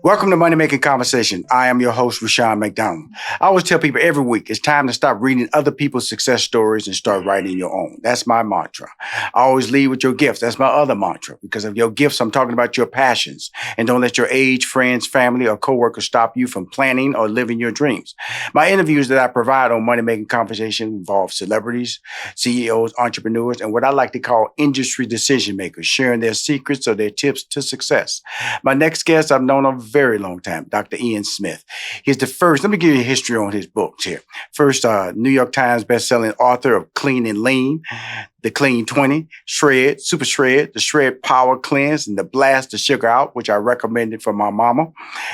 Welcome to Money Making Conversation. I am your host, Rushion McDonald. I always tell people every week it's time to stop reading other people's success stories and start writing your own. That's my mantra. I always lead with your gifts. That's my other mantra. Because of your gifts, I'm talking about your passions. And don't let your age, friends, family, or coworkers stop you from planning or living your dreams. My interviews that I provide on Money Making Conversation involve celebrities, CEOs, entrepreneurs, and what I like to call industry decision makers, sharing their secrets or their tips to success. My next guest I've known a very long time, Dr. Ian Smith. He's the first, let me give you a history on his books here. First, New York Times bestselling author of Clean and Lean, The Clean 20, Shred, Super Shred, The Shred Power Cleanse, and The Blast the Sugar Out, which I recommended for my mama.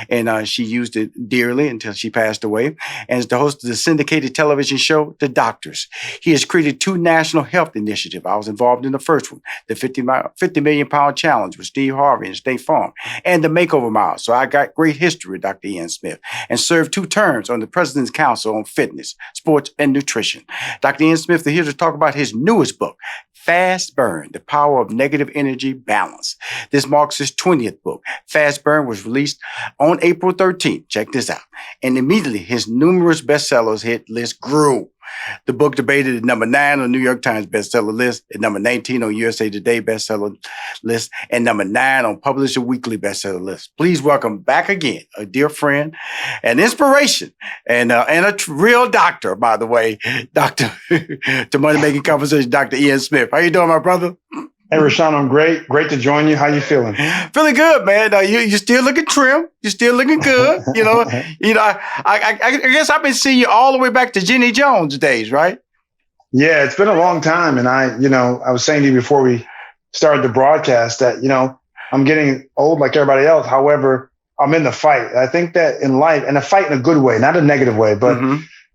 And she used it dearly until she passed away. And is the host of the syndicated television show, The Doctors. He has created 2 national health initiatives. I was involved in the first one, the 50 Million Pound Challenge with Steve Harvey and State Farm, and the Makeover Mile. So I got great history with Dr. Ian Smith and served 2 terms on the President's Council on Fitness, Sports, and Nutrition. Dr. Ian Smith is here to talk about his newest book, Fast Burn, The Power of Negative Energy Balance. This marks his 20th book. Fast Burn was released on April 13th. Check this out. And immediately his numerous bestsellers hit list grew. The book debated at number 9 on the New York Times bestseller list, at number 19 on USA Today bestseller list, and number 9 on Publisher Weekly bestseller list. Please welcome back again a dear friend, an inspiration, and a real doctor, by the way, Doctor to Money Making Conversation, Dr. Ian Smith. How you doing, my brother? Hey, Rushion, I'm great. Great to join you. How you feeling? Feeling good, man. You still looking trim. You still looking good. I guess I've been seeing you all the way back to Jenny Jones days, right? Yeah, it's been a long time. And I was saying to you before we started the broadcast that, I'm getting old like everybody else. However, I'm in the fight. I think that in life, and a fight in a good way, not a negative way, but,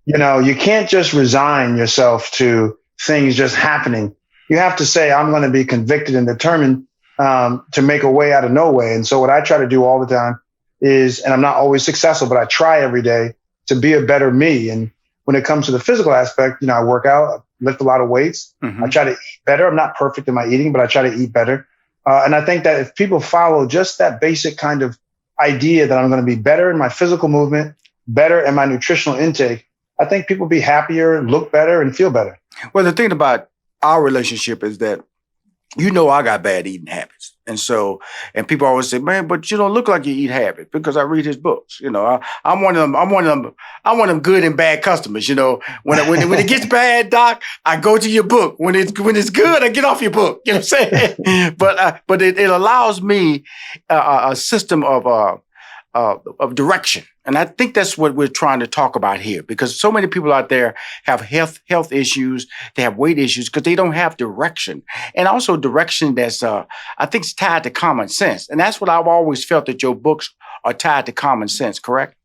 you can't just resign yourself to things just happening. You have to say, I'm going to be convicted and determined to make a way out of no way. And so what I try to do all the time is, and I'm not always successful, but I try every day to be a better me. And when it comes to the physical aspect, I work out, I lift a lot of weights. I try to eat better. I'm not perfect in my eating, but I try to eat better. And I think that if people follow just that basic kind of idea that I'm going to be better in my physical movement, better in my nutritional intake, I think people be happier, look better, and feel better. Well, the thing about our relationship is that, I got bad eating habits. And people always say, man, but you don't look like you eat habits, because I read his books. I'm one of them good and bad customers. When it gets bad, Doc, I go to your book. When it's good, I get off your book. You know what I'm saying? But it allows me a system of direction. And I think that's what we're trying to talk about here, because so many people out there have health issues, they have weight issues because they don't have direction. And also direction that's, I think, is tied to common sense. And that's what I've always felt, that your books are tied to common sense, correct?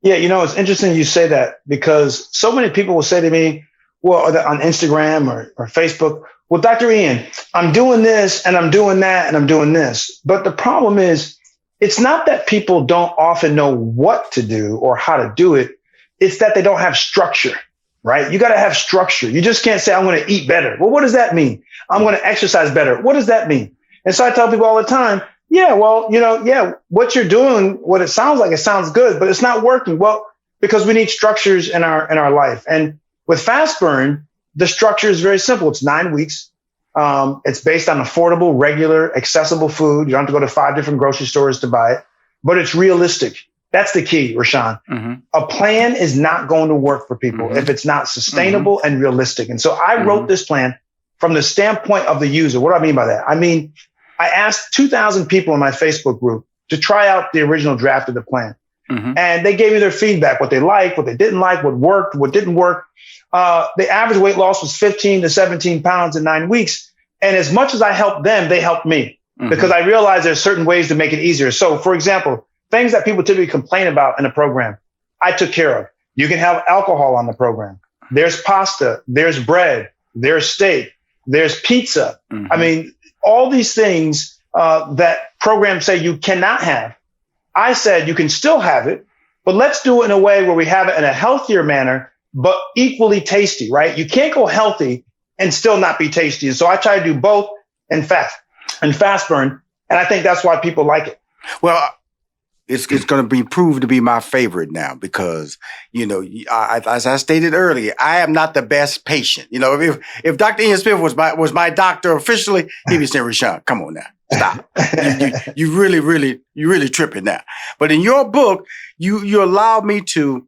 Yeah, it's interesting you say that, because so many people will say to me, well, on Instagram or Facebook, well, Dr. Ian, I'm doing this and I'm doing that and I'm doing this. But the problem is, it's not that people don't often know what to do or how to do it. It's that they don't have structure, right? You got to have structure. You just can't say, I'm going to eat better. Well, what does that mean? I'm going to exercise better. What does that mean? And so I tell people all the time, what you're doing, what it sounds good, but it's not working. Well, because we need structures in our life. And with Fast Burn, the structure is very simple. It's 9 weeks. It's based on affordable, regular, accessible food. You don't have to go to 5 different grocery stores to buy it, but it's realistic. That's the key, Rushion. A plan is not going to work for people if it's not sustainable and realistic. And so I wrote this plan from the standpoint of the user. What do I mean by that? I mean, I asked 2,000 people in my Facebook group to try out the original draft of the plan. And they gave me their feedback, what they liked, what they didn't like, what worked, what didn't work. The average weight loss was 15 to 17 pounds in 9 weeks. And as much as I helped them, they helped me, because I realized there's certain ways to make it easier. So, for example, things that people typically complain about in a program, I took care of. You can have alcohol on the program. There's pasta, there's bread, there's steak, there's pizza. I mean, all these things that programs say you cannot have. I said you can still have it, but let's do it in a way where we have it in a healthier manner, but equally tasty, right? You can't go healthy and still not be tasty. And so I try to do both and fast burn. And I think that's why people like it. Well, it's going to be proved to be my favorite now because, as I stated earlier, I am not the best patient. If Dr. Ian Smith was my doctor officially, he'd be saying, Rashawn, come on now, stop. You really tripping now. But in your book, you allow me to,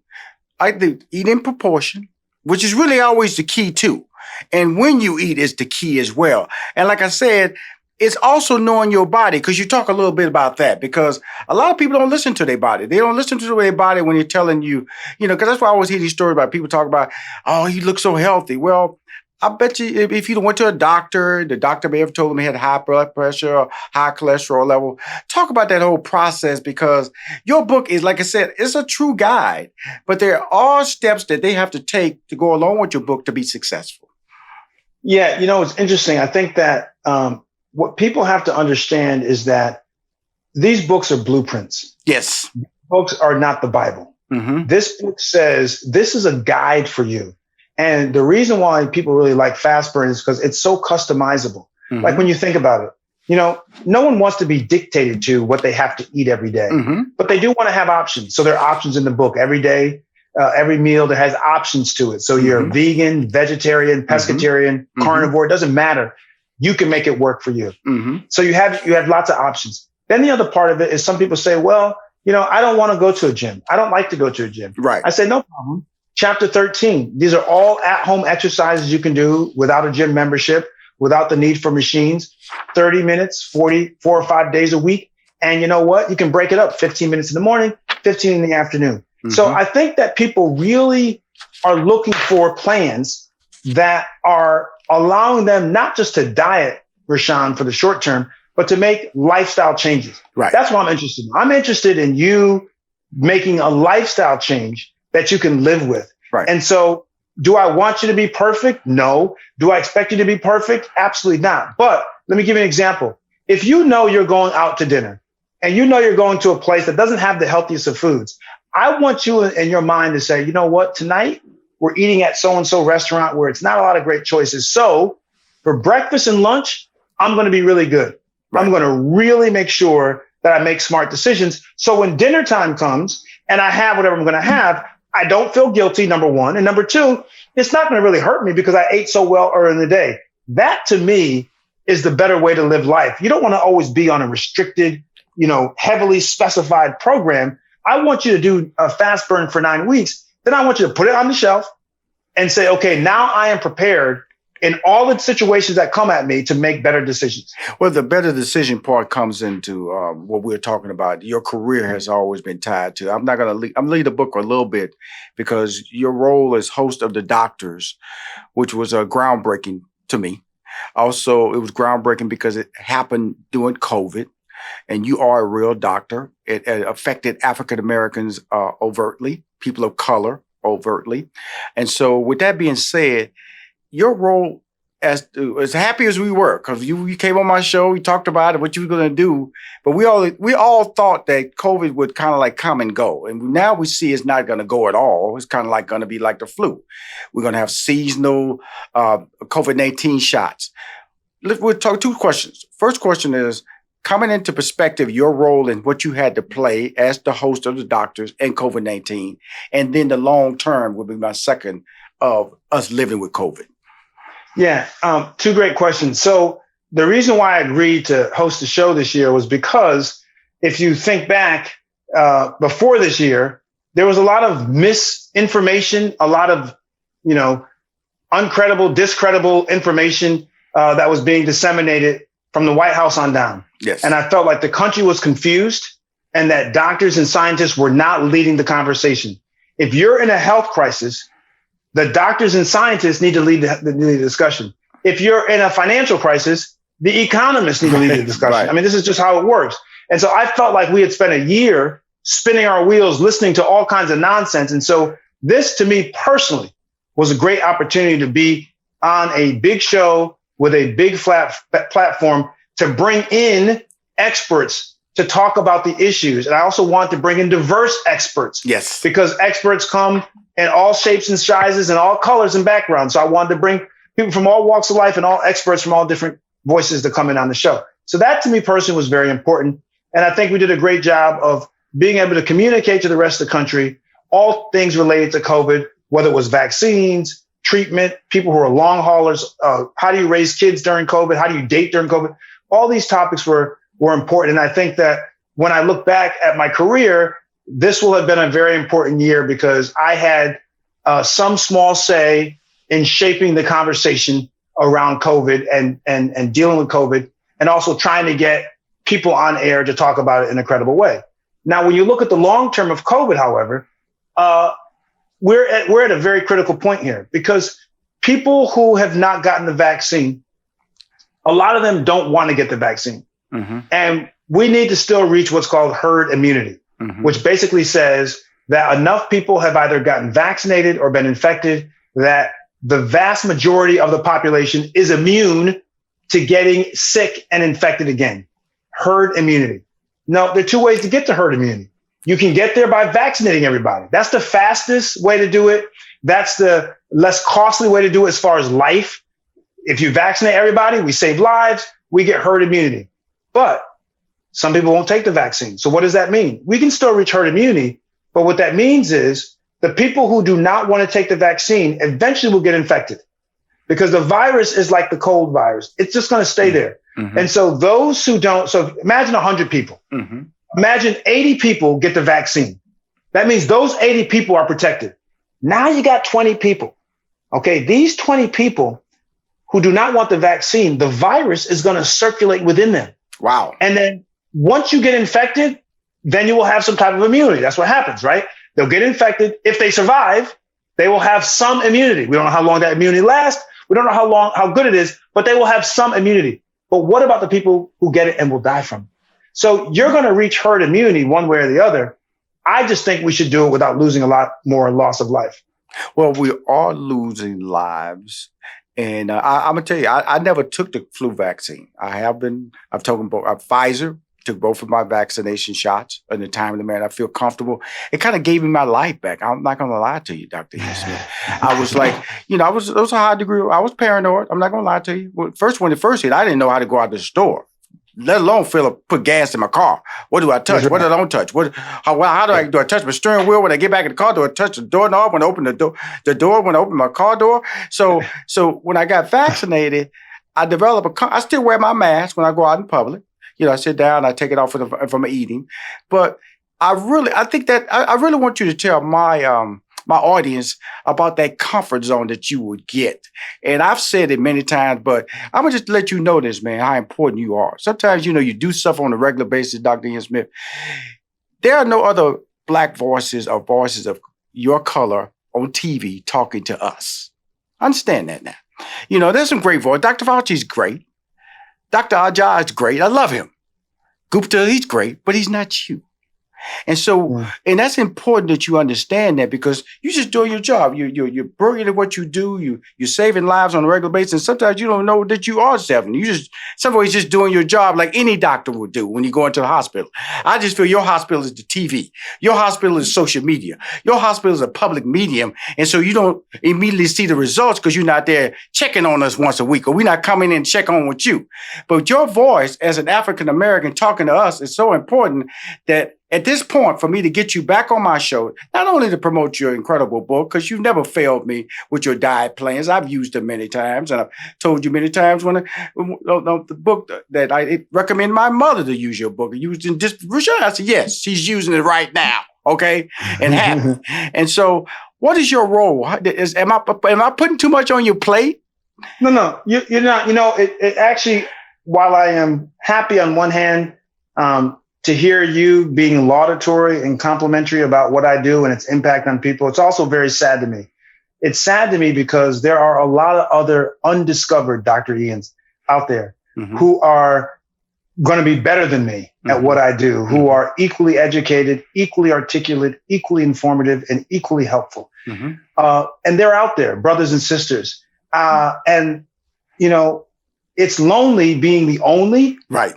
I think, eat in proportion, which is really always the key too. And when you eat is the key as well. And like I said, it's also knowing your body, because you talk a little bit about that, because a lot of people don't listen to their body. They don't listen to their body when you're telling you, because that's why I always hear these stories about people talk about, oh, he looks so healthy. Well, I bet you if you went to a doctor, the doctor may have told him he had high blood pressure or high cholesterol level. Talk about that whole process, because your book is, like I said, it's a true guide, but there are steps that they have to take to go along with your book to be successful. Yeah, it's interesting. I think that what people have to understand is that these books are blueprints. Yes. Books are not the Bible. Mm-hmm. This book says this is a guide for you. And the reason why people really like Fast Burn is because it's so customizable. Mm-hmm. Like when you think about it, no one wants to be dictated to what they have to eat every day, mm-hmm. but they do want to have options. So there are options in the book every day. Every meal that has options to it. So mm-hmm. you're vegan, vegetarian, pescatarian, mm-hmm. carnivore, it doesn't matter. You can make it work for you. Mm-hmm. So you have lots of options. Then the other part of it is some people say, well, I don't want to go to a gym. I don't like to go to a gym. Right. I say, no problem. Chapter 13. These are all at-home exercises you can do without a gym membership, without the need for machines. 30 minutes, 4 or 5 days a week. And you know what? You can break it up. 15 minutes in the morning, 15 in the afternoon. Mm-hmm. So I think that people really are looking for plans that are allowing them not just to diet, Rashawn, for the short term, but to make lifestyle changes. Right. That's what I'm interested in. I'm interested in you making a lifestyle change that you can live with. Right. And so do I want you to be perfect? No. Do I expect you to be perfect? Absolutely not. But let me give you an example. If you know you're going out to dinner and you know you're going to a place that doesn't have the healthiest of foods, I want you in your mind to say, you know what, tonight we're eating at so-and-so restaurant where it's not a lot of great choices. So for breakfast and lunch, I'm going to be really good. Right. I'm going to really make sure that I make smart decisions. So when dinner time comes and I have whatever I'm going to have, I don't feel guilty, number one. And number two, it's not going to really hurt me because I ate so well earlier in the day. That to me is the better way to live life. You don't want to always be on a restricted, heavily specified program. I want you to do a fast burn for 9 weeks. Then I want you to put it on the shelf and say, okay, now I am prepared in all the situations that come at me to make better decisions. Well, the better decision part comes into what we're talking about. Your career has always been tied to. I'm lead the book a little bit because your role as host of The Doctors, which was groundbreaking to me. Also, it was groundbreaking because it happened during COVID. And you are a real doctor. It affected African Americans overtly, people of color overtly. And so with that being said, your role, as happy as we were, because you came on my show, we talked about it, what you were going to do, but we all thought that COVID would kind of like come and go. And now we see it's not going to go at all. It's kind of like going to be like the flu. We're going to have seasonal COVID-19 shots. We'll talk 2 questions. First question is, coming into perspective, your role and what you had to play as the host of The Doctors and COVID-19, and then the long term will be my second of us living with COVID. Yeah, 2 great questions. So the reason why I agreed to host the show this year was because if you think back before this year, there was a lot of misinformation, a lot of, uncredible, discredible information that was being disseminated from the White House on down. Yes. And I felt like the country was confused and that doctors and scientists were not leading the conversation. If you're in a health crisis, the doctors and scientists need to lead the discussion. If you're in a financial crisis, the economists need to lead the discussion. Right. I mean, this is just how it works. And so I felt like we had spent a year spinning our wheels, listening to all kinds of nonsense. And so this, to me personally, was a great opportunity to be on a big show with a big flat platform to bring in experts to talk about the issues. And I also want to bring in diverse experts. Yes. Because experts come in all shapes and sizes and all colors and backgrounds. So I wanted to bring people from all walks of life and all experts from all different voices to come in on the show. So that to me personally was very important. And I think we did a great job of being able to communicate to the rest of the country all things related to COVID, whether it was vaccines, treatment, people who are long haulers, how do you raise kids during COVID? How do you date during COVID? All these topics were important. And I think that when I look back at my career, this will have been a very important year because I had some small say in shaping the conversation around COVID and dealing with COVID, and also trying to get people on air to talk about it in a credible way. Now, when you look at the long term of COVID, however, we're at a very critical point here because people who have not gotten the vaccine, a lot of them don't want to get the vaccine. Mm-hmm. And we need to still reach what's called herd immunity, mm-hmm. which basically says that enough people have either gotten vaccinated or been infected that the vast majority of the population is immune to getting sick and infected again. Herd immunity. Now, there are two ways to get to herd immunity. You can get there by vaccinating everybody. That's the fastest way to do it. That's the less costly way to do it as far as life. If you vaccinate everybody, we save lives, we get herd immunity. But some people won't take the vaccine. So what does that mean? We can still reach herd immunity, but what that means is the people who do not want to take the vaccine eventually will get infected because the virus is like the cold virus. It's just going to stay there. Mm-hmm. And so those who don't, so imagine 100 people. Mm-hmm. Imagine 80 people get the vaccine. That means those 80 people are protected. Now you got 20 people. Okay, these 20 people who do not want the vaccine, the virus is going to circulate within them. Wow. And then once you get infected, then you will have some type of immunity. That's what happens, right? They'll get infected. If they survive, they will have some immunity. We don't know how long that immunity lasts. We don't know how good it is, but they will have some immunity. But what about the people who get it and will die from it? So you're going to reach herd immunity one way or the other. I just think we should do it without losing a lot more loss of life. Well, we are losing lives. And I'm going to tell you, I never took the flu vaccine. I've taken both. Pfizer, took both of my vaccination shots in the time of the man. I feel comfortable. It kind of gave me my life back. I'm not going to lie to you, Dr. Ian Smith. I was like, it was a high degree. I was paranoid. I'm not going to lie to you. When it first hit, I didn't know how to go out to the store, let alone put gas in my car. What do I touch? What do I don't touch? How do I touch my steering wheel when I get back in the car? Do I touch the doorknob when I open the door when I open my car door? So when I got vaccinated, I developed I still wear my mask when I go out in public. I sit down, I take it off from eating. But I think that I really want you to tell my my audience about that comfort zone that you would get. And I've said it many times, but I'm going to just let you know this, man, how important you are. Sometimes, you do stuff on a regular basis, Dr. Ian Smith. There are no other Black voices or voices of your color on TV talking to us. Understand that now. There's some great voices. Dr. Fauci's great. Dr. Ajay is great. I love him. Gupta, he's great, but he's not you. And so, and that's important that you understand that because you're just doing your job. You're brilliant at what you do. You're saving lives on a regular basis. And sometimes you don't know that you are saving. Somebody's just doing your job like any doctor would do when you go into the hospital. I just feel your hospital is the TV. Your hospital is social media. Your hospital is a public medium. And so you don't immediately see the results because you're not there checking on us once a week or we're not coming in and check on with you. But your voice as an African-American talking to us is so important that at this point, for me to get you back on my show, not only to promote your incredible book, because you've never failed me with your diet plans. I've used them many times, and I've told you many times when the book that I recommend my mother to use your book. Using this, Rashad, I said, yes, she's using it right now, okay, and happy. And so, what is your role? Am I putting too much on your plate? No, you're not. It actually, while I am happy on one hand, to hear you being laudatory and complimentary about what I do and its impact on people, it's also very sad to me. It's sad to me because there are a lot of other undiscovered Dr. Ians out there who are going to be better than me at what I do, who are equally educated, equally articulate, equally informative, and equally helpful. And they're out there, brothers and sisters. And it's lonely being the only. Right.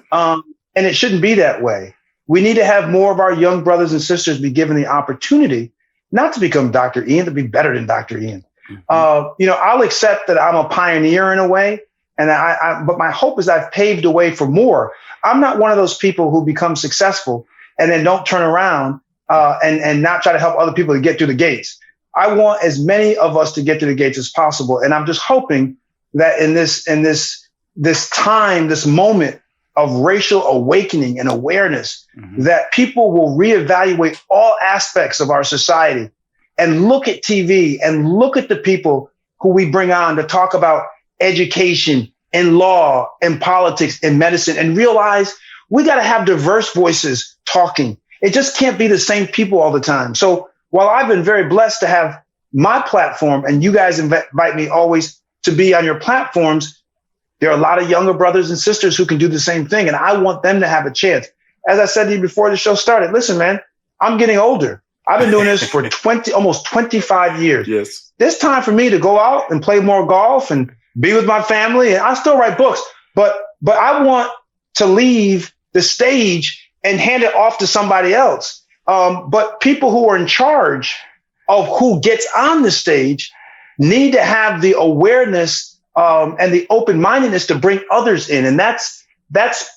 And it shouldn't be that way. We need to have more of our young brothers and sisters be given the opportunity not to become Dr. Ian, to be better than Dr. Ian. I'll accept that I'm a pioneer in a way, and but my hope is I've paved the way for more. I'm not one of those people who become successful and then don't turn around and not try to help other people to get through the gates. I want as many of us to get through the gates as possible. And I'm just hoping that in this time, this moment of racial awakening and awareness, that people will reevaluate all aspects of our society and look at TV and look at the people who we bring on to talk about education and law and politics and medicine, and realize we got to have diverse voices talking. It just can't be the same people all the time. So while I've been very blessed to have my platform, and you guys invite me always to be on your platforms, there are a lot of younger brothers and sisters who can do the same thing. And I want them to have a chance. As I said to you before the show started, listen, man, I'm getting older. I've been doing this for almost 25 years. Yes. It's time for me to go out and play more golf and be with my family. And I still write books, but I want to leave the stage and hand it off to somebody else. But people who are in charge of who gets on the stage need to have the awareness and the open-mindedness to bring others in. And that's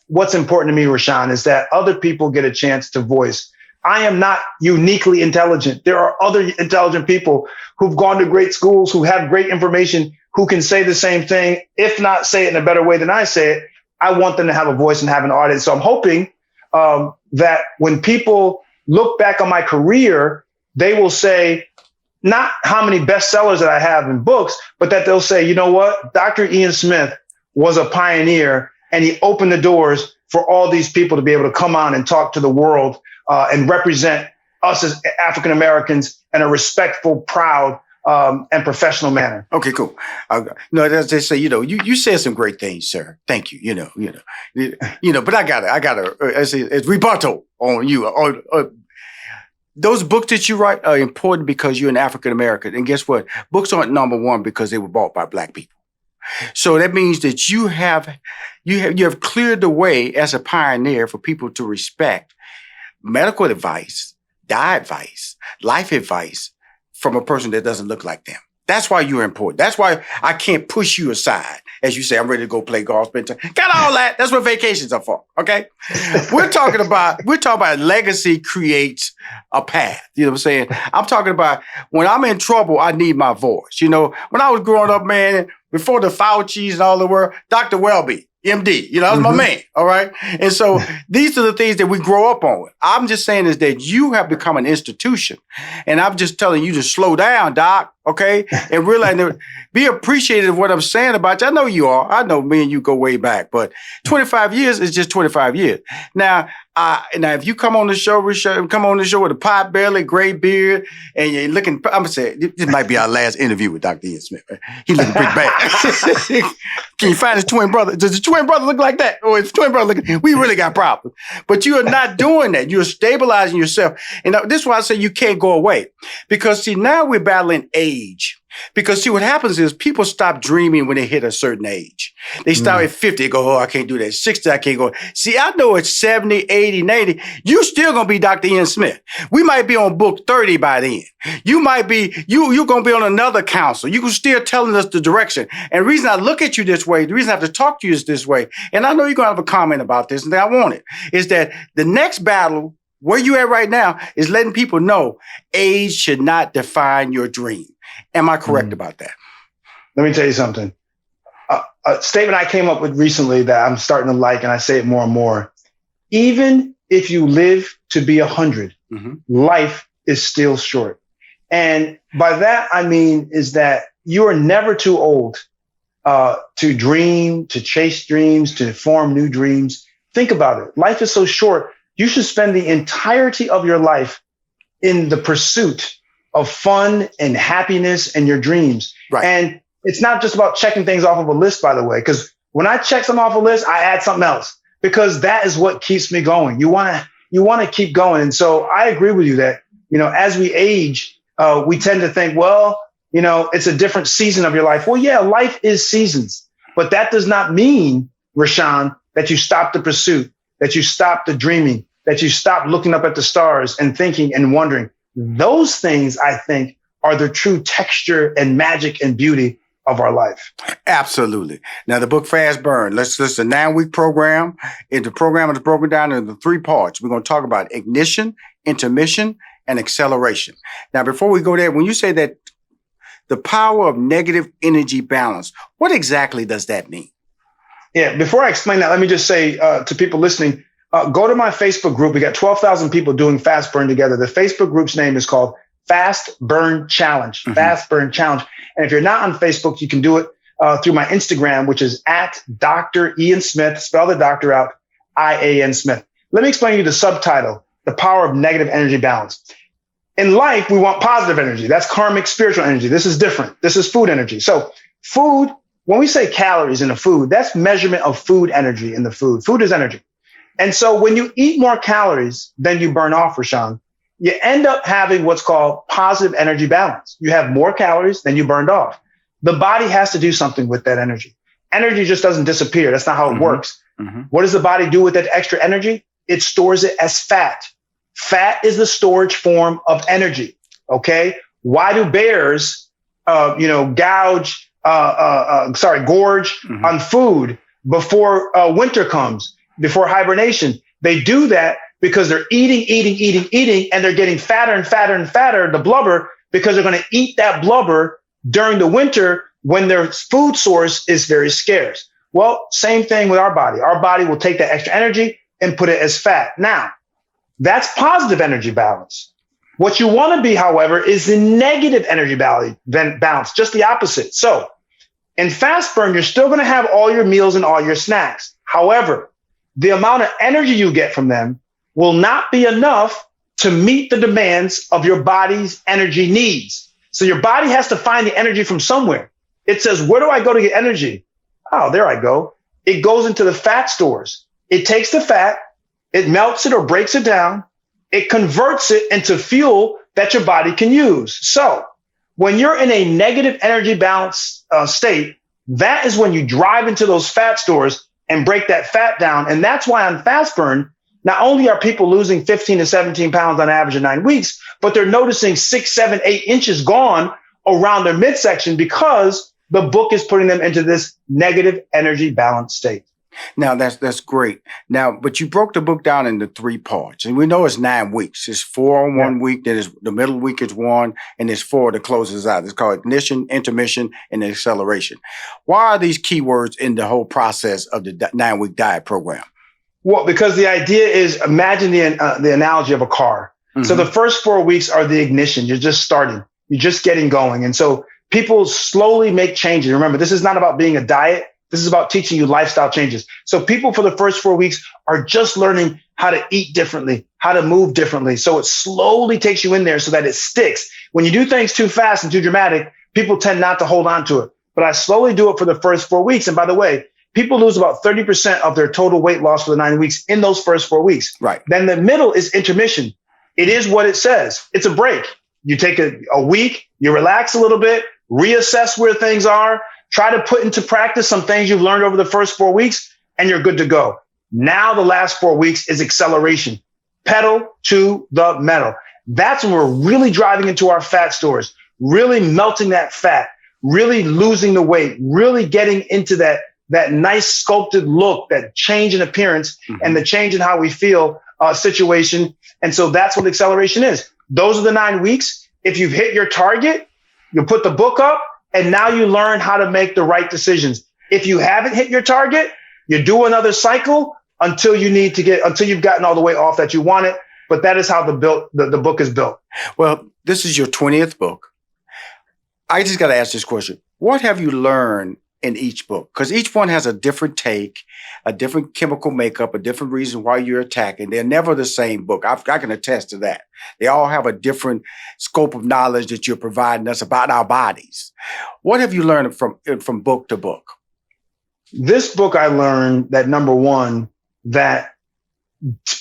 what's important to me, Rushion, is that other people get a chance to voice. I am not uniquely intelligent. There are other intelligent people who've gone to great schools, who have great information, who can say the same thing, if not say it in a better way than I say it. I want them to have a voice and have an audience. So I'm hoping that when people look back on my career, they will say, not how many bestsellers that I have in books, but that they'll say, you know what? Dr. Ian Smith was a pioneer, and he opened the doors for all these people to be able to come on and talk to the world and represent us as African Americans in a respectful, proud, and professional manner. Okay, cool. No, as they say, you said some great things, sir. Thank you. But I gotta, it's rebuttal on you. Those books that you write are important because you're an African American, and guess what? Books aren't number one because they were bought by Black people. So that means that you have cleared the way as a pioneer for people to respect medical advice, diet advice, life advice from a person that doesn't look like them. That's why you're important. That's why I can't push you aside. As you say, I'm ready to go play golf. Got all that. That's what vacations are for. Okay. We're talking about legacy creates a path. You know what I'm saying? I'm talking about when I'm in trouble, I need my voice. When I was growing up, man, before the Fauci's and all the world, Dr. Welby, MD, that was my man. All right. And so these are the things that we grow up on. I'm just saying is that you have become an institution. And I'm just telling you to slow down, Doc. Okay. And realize that, be appreciative of what I'm saying about you. I know you are. I know me and you go way back, but 25 years is just 25 years. Now if you come on the show, come on the show with a pot belly, gray beard, and you're looking, I'm gonna say this might be our last interview with Dr. Ian Smith. Right? He looking pretty bad. Can you find his twin brother? Does his twin brother look like that? Or his twin brother looking? We really got problems. But you are not doing that. You're stabilizing yourself. And this is why I say you can't go away. Because see, now we're battling age. Because see, what happens is people stop dreaming when they hit a certain age. They start at 50, they go, oh, I can't do that. 60, I can't go. See, I know it's 70, 80, 90. You still going to be Dr. Ian Smith. We might be on book 30 by then. You might be, you're going to be on another council. You can still telling us the direction. And the reason I look at you this way, the reason I have to talk to you is this way, and I know you're going to have a comment about this, and I want it, is that the next battle, where you at right now, is letting people know age should not define your dream. Am I correct about that? Let me tell you something. A statement I came up with recently that I'm starting to like, and I say it more and more. Even if you live to be 100, life is still short. And by that, I mean is that you are never too old to dream, to chase dreams, to form new dreams. Think about it. Life is so short. You should spend the entirety of your life in the pursuit of fun and happiness and your dreams. Right. And it's not just about checking things off of a list, by the way, because when I check something off a list, I add something else because that is what keeps me going. You want to keep going. And so I agree with you that, as we age, we tend to think, well, it's a different season of your life. Well, yeah, life is seasons, but that does not mean, Rushion, that you stop the pursuit, that you stop the dreaming, that you stop looking up at the stars and thinking and wondering. Those things, I think, are the true texture and magic and beauty of our life. Absolutely. Now, the book Fast Burn, let's a 9-week program. The program is broken down into 3 parts. We're going to talk about ignition, intermission, and acceleration. Now, before we go there, when you say that the power of negative energy balance, what exactly does that mean? Yeah, before I explain that, let me just say to people listening, go to my Facebook group. We got 12,000 people doing Fast Burn together. The Facebook group's name is called Fast Burn Challenge. Mm-hmm. Fast Burn Challenge. And if you're not on Facebook, you can do it through my Instagram, which is at Dr. Ian Smith. Spell the doctor out, I-A-N Smith. Let me explain to you the subtitle, The Power of Negative Energy Balance. In life, we want positive energy. That's karmic spiritual energy. This is different. This is food energy. So food, when we say calories in a food, that's measurement of food energy in the food. Food is energy. And so when you eat more calories than you burn off, Rashawn, you end up having what's called positive energy balance. You have more calories than you burned off. The body has to do something with that energy. Energy just doesn't disappear. That's not how it works. Mm-hmm. What does the body do with that extra energy? It stores it as fat. Fat is the storage form of energy. Okay. Why do bears, gorge mm-hmm. on food before winter comes, before hibernation? They do that because they're eating, and they're getting fatter and fatter and fatter, the blubber, because they're going to eat that blubber during the winter when their food source is very scarce. Well, same thing with our body. Our body will take that extra energy and put it as fat. Now, that's positive energy balance. What you want to be, however, is the negative energy balance, just the opposite. So in fast burn, you're still going to have all your meals and all your snacks. However, the amount of energy you get from them will not be enough to meet the demands of your body's energy needs. So your body has to find the energy from somewhere. It says, where do I go to get energy? Oh, there I go. It goes into the fat stores. It takes the fat, it melts it or breaks it down. It converts it into fuel that your body can use. So when you're in a negative energy balance state, that is when you drive into those fat stores and break that fat down. And that's why on fast burn, not only are people losing 15 to 17 pounds on average in 9 weeks, but they're noticing 6, 7, 8 inches gone around their midsection because the book is putting them into this negative energy balance state. Now, that's great. Now, but you broke the book down into 3 parts, and we know it's 9 weeks. It's 4 on one week, then the middle week is 1, and there's 4 that closes out. It's called ignition, intermission, and acceleration. Why are these keywords in the whole process of the 9-week diet program? Well, because the idea is, imagine the analogy of a car. Mm-hmm. So the first 4 weeks are the ignition. You're just starting. You're just getting going. And so people slowly make changes. Remember, this is not about being a diet. This is about teaching you lifestyle changes. So people for the first 4 weeks are just learning how to eat differently, how to move differently. So it slowly takes you in there so that it sticks. When you do things too fast and too dramatic, people tend not to hold on to it. But I slowly do it for the first 4 weeks. And by the way, people lose about 30% of their total weight loss for the 9 weeks in those first 4 weeks. Right. Then the middle is intermission. It is what it says. It's a break. You take a week, you relax a little bit, reassess where things are, try to put into practice some things you've learned over the first 4 weeks, and you're good to go. Now the last 4 weeks is acceleration. Pedal to the metal. That's when we're really driving into our fat stores, really melting that fat, really losing the weight, really getting into that nice sculpted look, that change in appearance, mm-hmm. and the change in how we feel situation. And so that's what acceleration is. Those are the 9 weeks. If you've hit your target, you put the book up, and now you learn how to make the right decisions. If you haven't hit your target, you do another cycle until you've gotten all the way off that you want it. But that is how the book is built. Well, this is your 20th book. I just got to ask this question. What have you learned in each book? Because each one has a different take, a different chemical makeup, a different reason why you're attacking. They're never the same book. I can attest to that. They all have a different scope of knowledge that you're providing us about our bodies. What have you learned from book to book? This book, I learned that, number one, that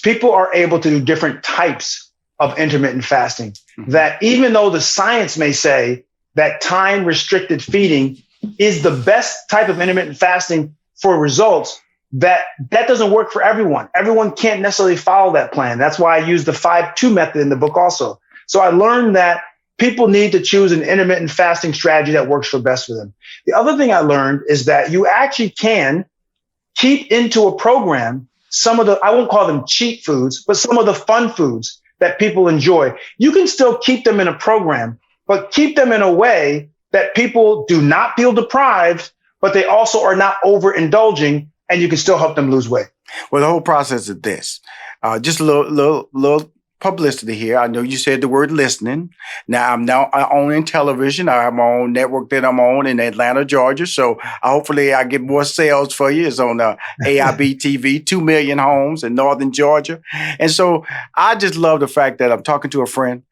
people are able to do different types of intermittent fasting. Mm-hmm. That even though the science may say that time restricted feeding is the best type of intermittent fasting for results, that doesn't work for everyone. Everyone can't necessarily follow that plan. That's why I use the 5-2 method in the book also. So I learned that People need to choose an intermittent fasting strategy that works for best for them. The other thing I learned is that you actually can keep into a program some of the, I won't call them cheat foods, but some of the fun foods that people enjoy. You can still keep them in a program, but keep them in a way that people do not feel deprived, but they also are not overindulging, and you can still help them lose weight. Well, the whole process is this. Just a little publicity here. I know you said the word listening. Now I'm now on television. I have my own network that I'm on in Atlanta, Georgia. So hopefully I get more sales for you. It's on AIB TV, 2 million homes in northern Georgia. And so I just love the fact that I'm talking to a friend.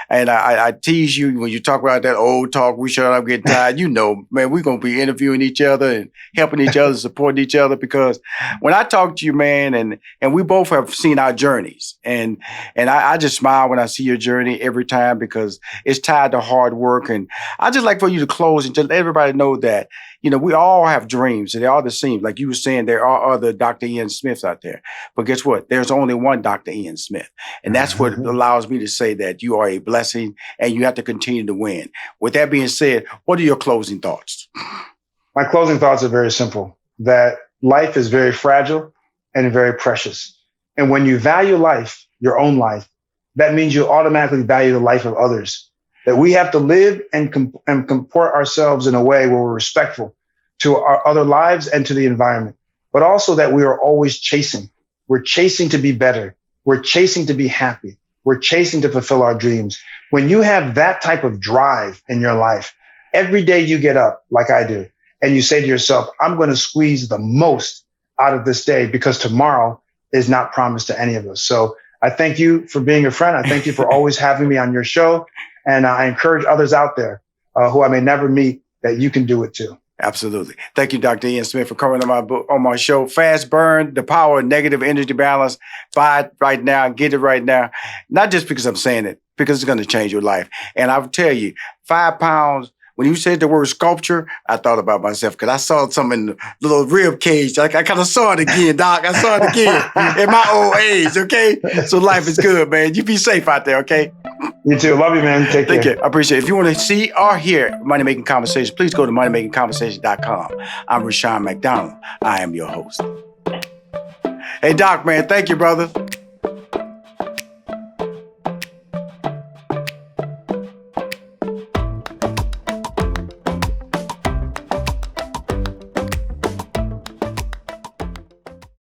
And I tease you when you talk about that old talk, we shut up, getting tired. You know, man, we're going to be interviewing each other and helping each other, supporting each other. Because when I talk to you, man, and we both have seen our journeys. And I just smile when I see your journey every time because it's tied to hard work. And I just like for you to close and just let everybody know that, you know, we all have dreams and they all the same. Like you were saying, there are other Dr. Ian Smiths out there. But guess what? There's only one Dr. Ian Smith. And that's what allows me to say that you are a blessing and you have to continue to win. With that being said, what are your closing thoughts? My closing thoughts are very simple, that life is very fragile and very precious. And when you value life, your own life, that means you automatically value the life of others. That we have to live and comport ourselves in a way where we're respectful to our other lives and to the environment, but also that we are always chasing. We're chasing to be better. We're chasing to be happy. We're chasing to fulfill our dreams. When you have that type of drive in your life, every day you get up like I do, and you say to yourself, I'm going to squeeze the most out of this day because tomorrow is not promised to any of us. So I thank you for being a friend. I thank you for always having me on your show. And I encourage others out there who I may never meet that you can do it too. Absolutely. Thank you, Dr. Ian Smith, for coming on my show. Fast Burn, the power of negative energy balance. Buy it right now. Get it right now. Not just because I'm saying it, because it's going to change your life. And I'll tell you, 5 pounds. When you said the word sculpture, I thought about myself because I saw something in the little rib cage. I kind of saw it again, Doc. I saw it again in my old age, okay? So life is good, man. You be safe out there, okay? You too. Love you, man. Take care. Thank you. I appreciate it. If you want to see or hear Money Making Conversation, please go to moneymakingconversation.com. I'm Rushion McDonald. I am your host. Hey, Doc, man. Thank you, brother.